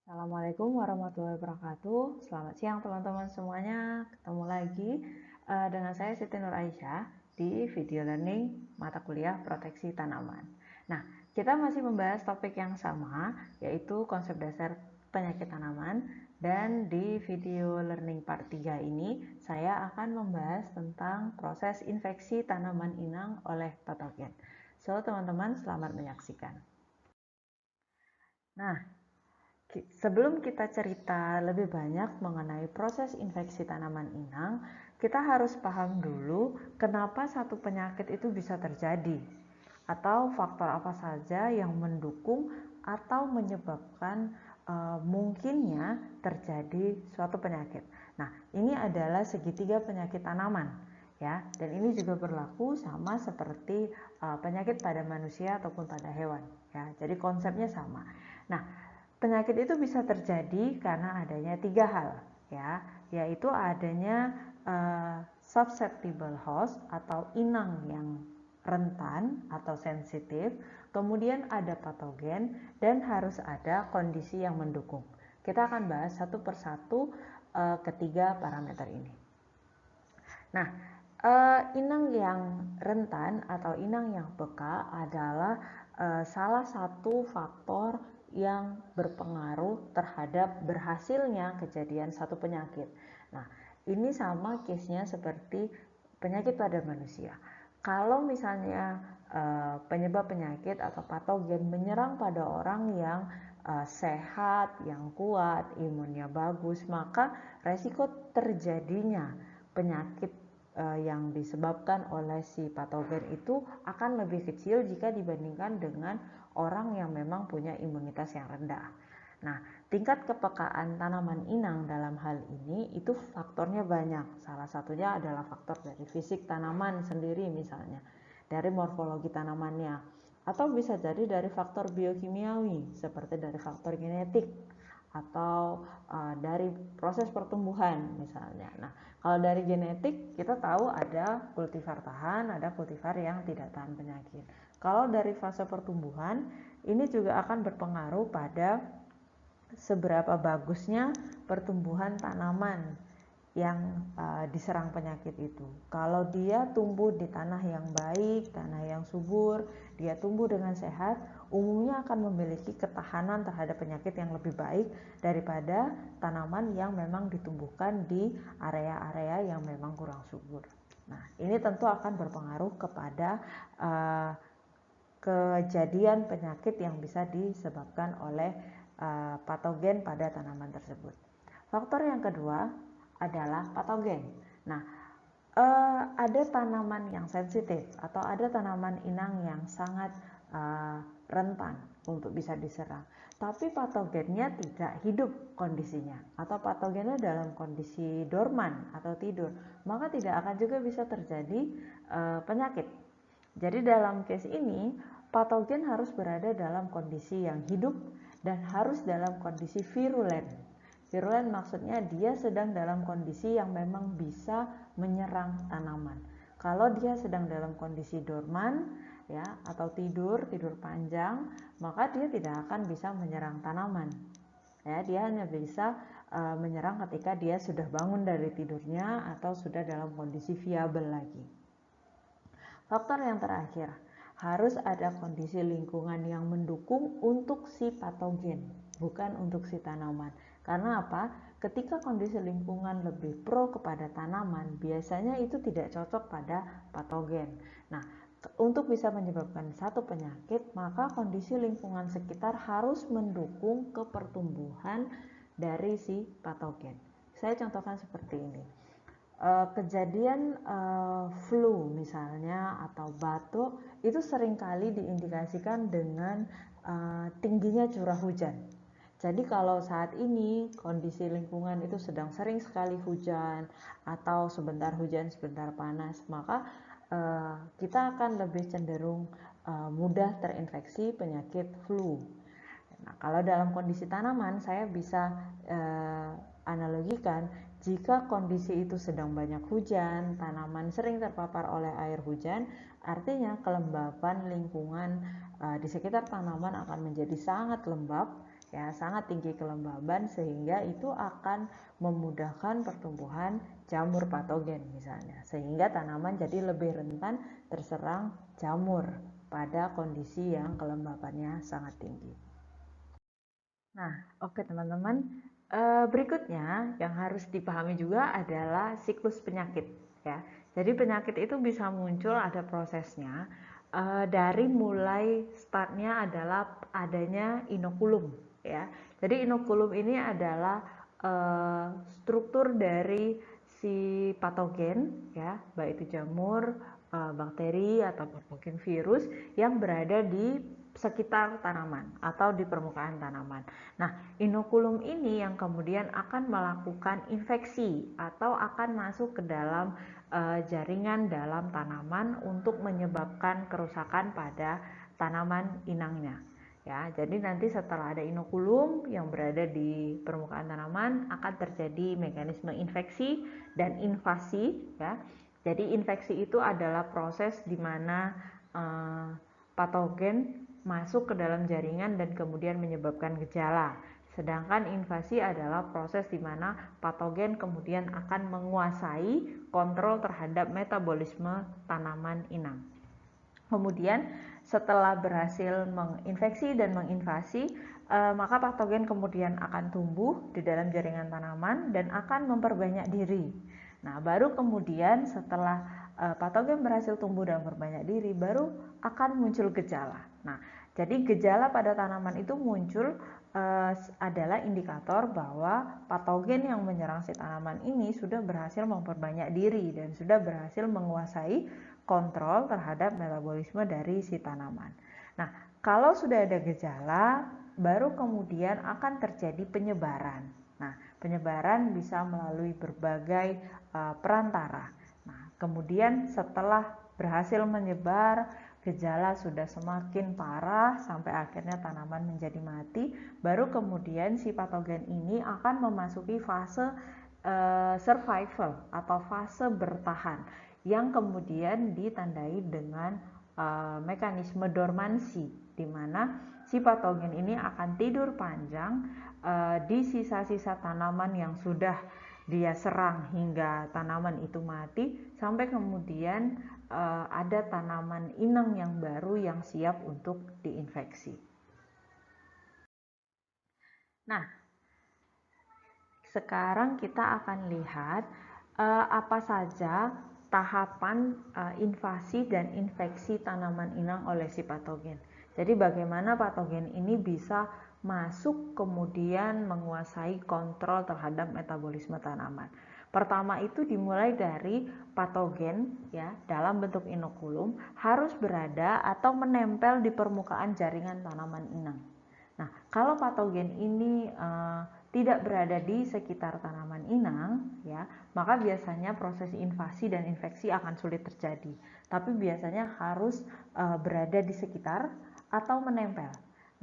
Assalamualaikum warahmatullahi wabarakatuh. Selamat siang teman-teman semuanya. Ketemu lagi dengan saya Siti Nur Aisyah di video learning mata kuliah proteksi tanaman. Nah, kita masih membahas topik yang sama, yaitu konsep dasar penyakit tanaman. Dan di video learning part 3 ini, saya akan membahas tentang proses infeksi tanaman inang oleh patogen. So, teman-teman selamat menyaksikan. Nah, sebelum kita cerita lebih banyak mengenai proses infeksi tanaman inang, kita harus paham dulu kenapa satu penyakit itu bisa terjadi, atau faktor apa saja yang mendukung atau menyebabkan mungkinnya terjadi suatu penyakit. Nah, ini adalah segitiga penyakit tanaman, ya, dan ini juga berlaku sama seperti penyakit pada manusia ataupun pada hewan, ya. Jadi konsepnya sama. Nah, penyakit itu bisa terjadi karena adanya 3 hal, ya, yaitu adanya susceptible host atau inang yang rentan atau sensitif, kemudian ada patogen, dan harus ada kondisi yang mendukung. Kita akan bahas satu persatu ketiga parameter ini. Nah, inang yang rentan atau inang yang peka adalah salah satu faktor yang berpengaruh terhadap berhasilnya kejadian satu penyakit. Nah, ini sama case-nya seperti penyakit pada manusia. Kalau misalnya penyebab penyakit atau patogen menyerang pada orang yang sehat, yang kuat, imunnya bagus, maka resiko terjadinya penyakit yang disebabkan oleh si patogen itu akan lebih kecil jika dibandingkan dengan orang yang memang punya imunitas yang rendah. Nah, tingkat kepekaan tanaman inang dalam hal ini itu faktornya banyak. Salah satunya adalah faktor dari fisik tanaman sendiri, misalnya dari morfologi tanamannya, atau bisa jadi dari faktor biokimiawi seperti dari faktor genetik atau dari proses pertumbuhan misalnya. Nah, kalau dari genetik kita tahu ada kultivar tahan, ada kultivar yang tidak tahan penyakit. Kalau dari fase pertumbuhan ini juga akan berpengaruh pada seberapa bagusnya pertumbuhan tanaman yang diserang penyakit itu. Kalau dia tumbuh di tanah yang baik, tanah yang subur, dia tumbuh dengan sehat, umumnya akan memiliki ketahanan terhadap penyakit yang lebih baik daripada tanaman yang memang ditumbuhkan di area-area yang memang kurang subur. Nah, ini tentu akan berpengaruh kepada kejadian penyakit yang bisa disebabkan oleh patogen pada tanaman tersebut. Faktor yang kedua adalah patogen. Nah, ada tanaman yang sensitif atau ada tanaman inang yang sangat rentan untuk bisa diserang, tapi patogennya tidak hidup kondisinya, atau patogennya dalam kondisi dorman atau tidur, maka tidak akan juga bisa terjadi penyakit. Jadi dalam case ini patogen harus berada dalam kondisi yang hidup dan harus dalam kondisi virulen. Virulen maksudnya dia sedang dalam kondisi yang memang bisa menyerang tanaman. Kalau dia sedang dalam kondisi dorman, ya, atau tidur panjang, maka dia tidak akan bisa menyerang tanaman. Ya, dia hanya bisa menyerang ketika dia sudah bangun dari tidurnya atau sudah dalam kondisi viabel lagi. Faktor yang terakhir, harus ada kondisi lingkungan yang mendukung untuk si patogen, bukan untuk si tanaman. Karena apa? Ketika kondisi lingkungan lebih pro kepada tanaman, biasanya itu tidak cocok pada patogen. Nah, untuk bisa menyebabkan satu penyakit, maka kondisi lingkungan sekitar harus mendukung ke pertumbuhan dari si patogen. Saya contohkan seperti ini. Kejadian flu misalnya atau batuk itu seringkali diindikasikan dengan tingginya curah hujan. Jadi kalau saat ini kondisi lingkungan itu sedang sering sekali hujan atau sebentar hujan sebentar panas, maka kita akan lebih cenderung mudah terinfeksi penyakit flu. Nah, kalau dalam kondisi tanaman saya bisa analogikan, jika kondisi itu sedang banyak hujan, tanaman sering terpapar oleh air hujan, artinya kelembapan lingkungan di sekitar tanaman akan menjadi sangat lembab, ya, sangat tinggi kelembaban sehingga itu akan memudahkan pertumbuhan jamur patogen misalnya, sehingga tanaman jadi lebih rentan terserang jamur pada kondisi yang kelembabannya sangat tinggi. Nah, oke teman-teman, berikutnya yang harus dipahami juga adalah siklus penyakit ya. Jadi penyakit itu bisa muncul, ada prosesnya, dari mulai startnya adalah adanya inokulum ya. Jadi inokulum ini adalah struktur dari si patogen ya, baik itu jamur, bakteri atau mungkin virus yang berada di sekitar tanaman atau di permukaan tanaman. Nah, inokulum ini yang kemudian akan melakukan infeksi atau akan masuk ke dalam jaringan dalam tanaman untuk menyebabkan kerusakan pada tanaman inangnya. Ya, jadi nanti setelah ada inokulum yang berada di permukaan tanaman akan terjadi mekanisme infeksi dan invasi ya. Jadi infeksi itu adalah proses di mana patogen masuk ke dalam jaringan dan kemudian menyebabkan gejala. Sedangkan invasi adalah proses di mana patogen kemudian akan menguasai kontrol terhadap metabolisme tanaman inang. Kemudian setelah berhasil menginfeksi dan menginvasi, maka patogen kemudian akan tumbuh di dalam jaringan tanaman dan akan memperbanyak diri. Nah, baru kemudian setelah patogen berhasil tumbuh dan berbanyak diri, baru akan muncul gejala. Nah, jadi gejala pada tanaman itu muncul adalah indikator bahwa patogen yang menyerang si tanaman ini sudah berhasil memperbanyak diri dan sudah berhasil menguasai kontrol terhadap metabolisme dari si tanaman. Nah, kalau sudah ada gejala, baru kemudian akan terjadi penyebaran. Nah, penyebaran bisa melalui berbagai perantara. Nah, kemudian setelah berhasil menyebar, gejala sudah semakin parah sampai akhirnya tanaman menjadi mati, baru kemudian si patogen ini akan memasuki fase survival atau fase bertahan yang kemudian ditandai dengan mekanisme dormansi, di mana si patogen ini akan tidur panjang di sisa-sisa tanaman yang sudah dia serang hingga tanaman itu mati, sampai kemudian ada tanaman inang yang baru yang siap untuk diinfeksi. Nah, sekarang kita akan lihat apa saja tahapan invasi dan infeksi tanaman inang oleh si patogen. Jadi bagaimana patogen ini bisa masuk kemudian menguasai kontrol terhadap metabolisme tanaman. Pertama itu dimulai dari patogen ya dalam bentuk inokulum harus berada atau menempel di permukaan jaringan tanaman inang. Nah, kalau patogen ini tidak berada di sekitar tanaman inang, ya, maka biasanya proses invasi dan infeksi akan sulit terjadi. Tapi biasanya harus berada di sekitar atau menempel.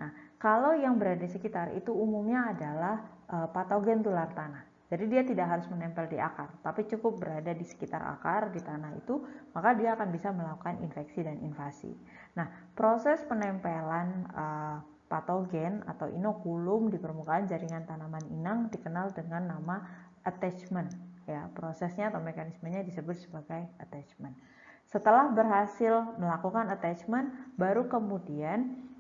Nah, kalau yang berada di sekitar itu umumnya adalah patogen tular tanah. Jadi dia tidak harus menempel di akar, tapi cukup berada di sekitar akar di tanah itu, maka dia akan bisa melakukan infeksi dan invasi. Nah, proses penempelan patogen atau inokulum di permukaan jaringan tanaman inang dikenal dengan nama attachment. Ya, prosesnya atau mekanismenya disebut sebagai attachment. Setelah berhasil melakukan attachment, baru kemudian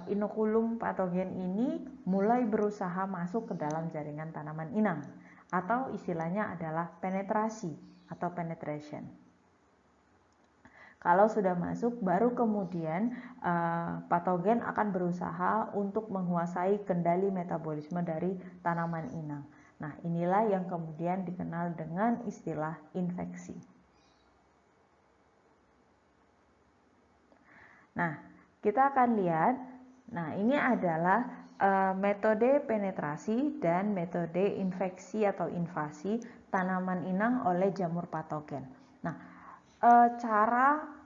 inokulum patogen ini mulai berusaha masuk ke dalam jaringan tanaman inang, atau istilahnya adalah penetrasi atau penetration. Kalau sudah masuk, baru kemudian patogen akan berusaha untuk menguasai kendali metabolisme dari tanaman inang. Nah, inilah yang kemudian dikenal dengan istilah infeksi. Nah, kita akan lihat, nah ini adalah metode penetrasi dan metode infeksi atau invasi tanaman inang oleh jamur patogen. Nah, cara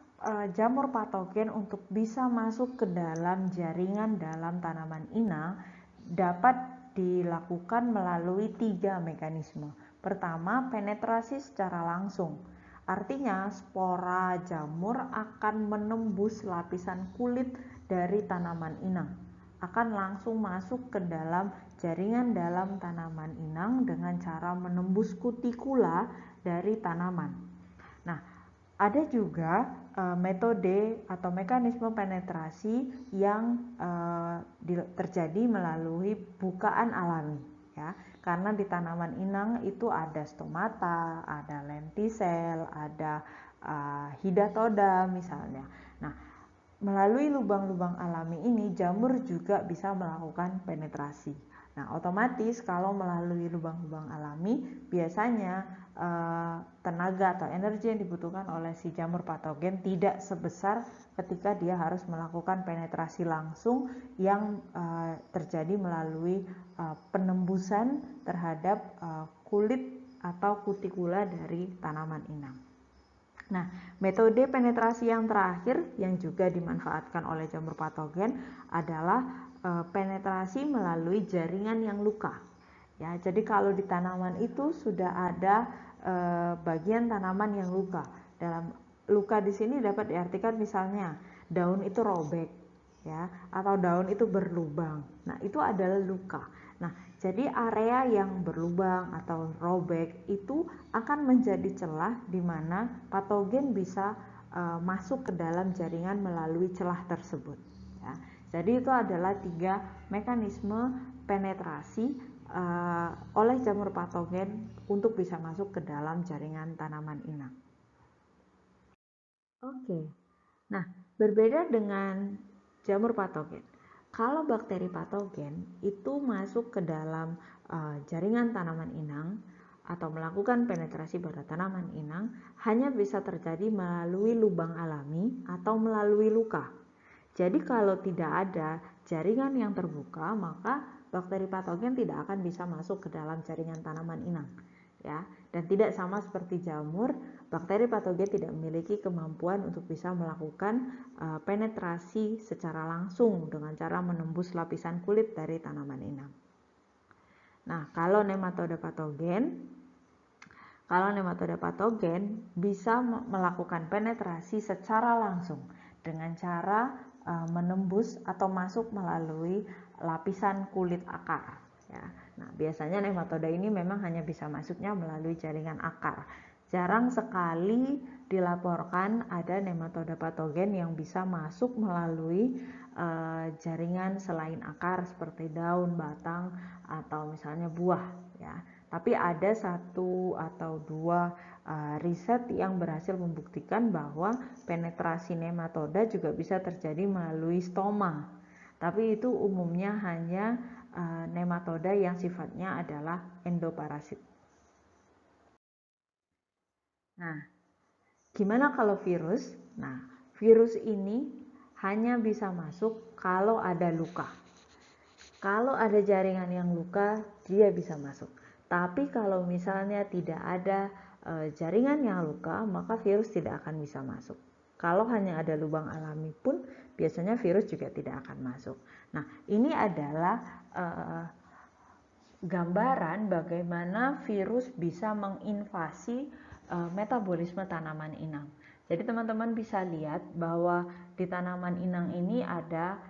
jamur patogen untuk bisa masuk ke dalam jaringan dalam tanaman inang dapat dilakukan melalui 3 mekanisme. Pertama, penetrasi secara langsung. Artinya spora jamur akan menembus lapisan kulit dari tanaman inang. akan langsung masuk ke dalam jaringan dalam tanaman inang dengan cara menembus kutikula dari tanaman. Nah, ada juga metode atau mekanisme penetrasi yang terjadi melalui bukaan alami, ya. Karena di tanaman inang itu ada stomata, ada lentisel, ada hidatoda misalnya. Nah, melalui lubang-lubang alami ini jamur juga bisa melakukan penetrasi. Nah, otomatis kalau melalui lubang-lubang alami biasanya tenaga atau energi yang dibutuhkan oleh si jamur patogen tidak sebesar ketika dia harus melakukan penetrasi langsung yang terjadi melalui penembusan terhadap kulit atau kutikula dari tanaman inang. Nah, metode penetrasi yang terakhir yang juga dimanfaatkan oleh jamur patogen adalah penetrasi melalui jaringan yang luka. Ya, jadi kalau di tanaman itu sudah ada bagian tanaman yang luka. Dalam luka di sini dapat diartikan misalnya daun itu robek, ya, atau daun itu berlubang. Nah, itu adalah luka. Nah, jadi area yang berlubang atau robek itu akan menjadi celah di mana patogen bisa masuk ke dalam jaringan melalui celah tersebut. Ya. Jadi itu adalah 3 mekanisme penetrasi oleh jamur patogen untuk bisa masuk ke dalam jaringan tanaman inang. Oke, nah berbeda dengan jamur patogen. Kalau bakteri patogen itu masuk ke dalam jaringan tanaman inang atau melakukan penetrasi pada tanaman inang hanya bisa terjadi melalui lubang alami atau melalui luka. Jadi kalau tidak ada jaringan yang terbuka, maka bakteri patogen tidak akan bisa masuk ke dalam jaringan tanaman inang. Ya, dan tidak sama seperti jamur, bakteri patogen tidak memiliki kemampuan untuk bisa melakukan penetrasi secara langsung dengan cara menembus lapisan kulit dari tanaman inang. Nah, kalau nematode patogen bisa melakukan penetrasi secara langsung dengan cara menembus atau masuk melalui lapisan kulit akar. Ya. Nah, biasanya nematoda ini memang hanya bisa masuknya melalui jaringan akar. Jarang sekali dilaporkan ada nematoda patogen yang bisa masuk melalui jaringan selain akar seperti daun, batang, atau misalnya buah. Ya. Tapi ada 1 atau 2 riset yang berhasil membuktikan bahwa penetrasi nematoda juga bisa terjadi melalui stoma. Tapi itu umumnya hanya nematoda yang sifatnya adalah endoparasit. Nah, gimana kalau virus? Nah, virus ini hanya bisa masuk kalau ada luka. Kalau ada jaringan yang luka, dia bisa masuk. Tapi kalau misalnya tidak ada jaringan yang luka, maka virus tidak akan bisa masuk. Kalau hanya ada lubang alami pun, biasanya virus juga tidak akan masuk. Nah, ini adalah gambaran bagaimana virus bisa menginvasi metabolisme tanaman inang. Jadi teman-teman bisa lihat bahwa di tanaman inang ini ada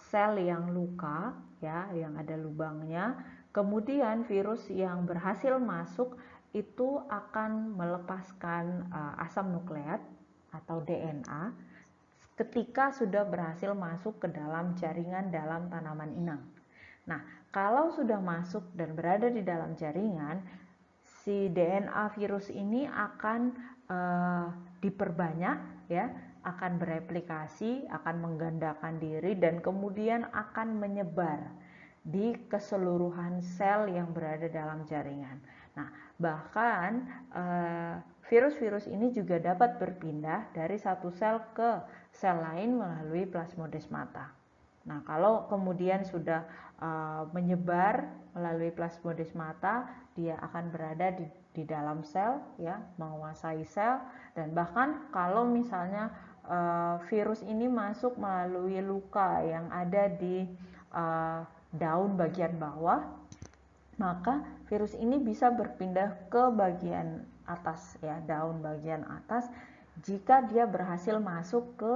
sel yang luka, ya, yang ada lubangnya. Kemudian virus yang berhasil masuk itu akan melepaskan asam nukleat atau DNA ketika sudah berhasil masuk ke dalam jaringan dalam tanaman inang. Nah, kalau sudah masuk dan berada di dalam jaringan, si DNA virus ini akan diperbanyak, ya, akan bereplikasi, akan menggandakan diri, dan kemudian akan menyebar di keseluruhan sel yang berada dalam jaringan. Nah, bahkan virus-virus ini juga dapat berpindah dari satu sel ke sel lain melalui plasmodesmata. Nah, kalau kemudian sudah menyebar melalui plasmodesmata, dia akan berada di dalam sel, ya, menguasai sel. Dan bahkan kalau misalnya virus ini masuk melalui luka yang ada di daun bagian bawah, maka virus ini bisa berpindah ke bagian atas, ya, daun bagian atas, jika dia berhasil masuk ke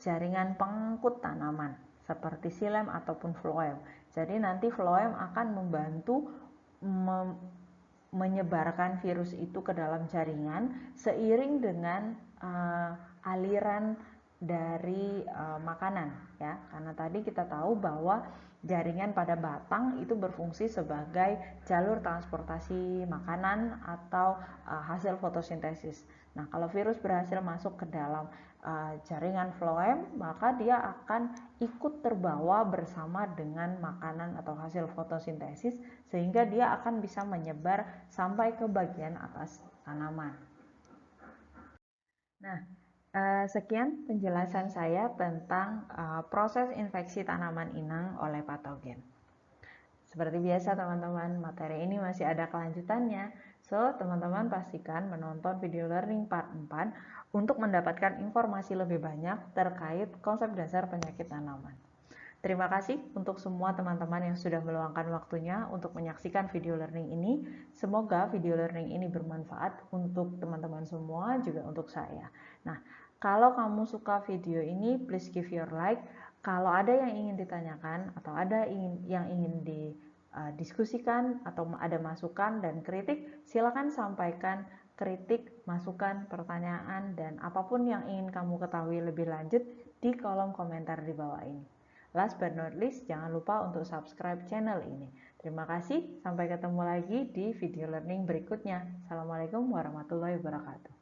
jaringan pengangkut tanaman seperti xilem ataupun phloem. Jadi nanti phloem akan membantu menyebarkan virus itu ke dalam jaringan seiring dengan aliran dari makanan ya, karena tadi kita tahu bahwa jaringan pada batang itu berfungsi sebagai jalur transportasi makanan atau hasil fotosintesis. Nah, kalau virus berhasil masuk ke dalam jaringan phloem, maka dia akan ikut terbawa bersama dengan makanan atau hasil fotosintesis sehingga dia akan bisa menyebar sampai ke bagian atas tanaman. Nah, sekian penjelasan saya tentang proses infeksi tanaman inang oleh patogen. Seperti biasa teman-teman, materi ini masih ada kelanjutannya. So, teman-teman pastikan menonton video learning part 4 untuk mendapatkan informasi lebih banyak terkait konsep dasar penyakit tanaman. Terima kasih untuk semua teman-teman yang sudah meluangkan waktunya untuk menyaksikan video learning ini. Semoga video learning ini bermanfaat untuk teman-teman semua, juga untuk saya. Nah, kalau kamu suka video ini, please give your like. Kalau ada yang ingin ditanyakan atau ada yang ingin didiskusikan atau ada masukan dan kritik, silakan sampaikan kritik, masukan, pertanyaan, dan apapun yang ingin kamu ketahui lebih lanjut di kolom komentar di bawah ini. Last but not least, jangan lupa untuk subscribe channel ini. Terima kasih, sampai ketemu lagi di video learning berikutnya. Assalamualaikum warahmatullahi wabarakatuh.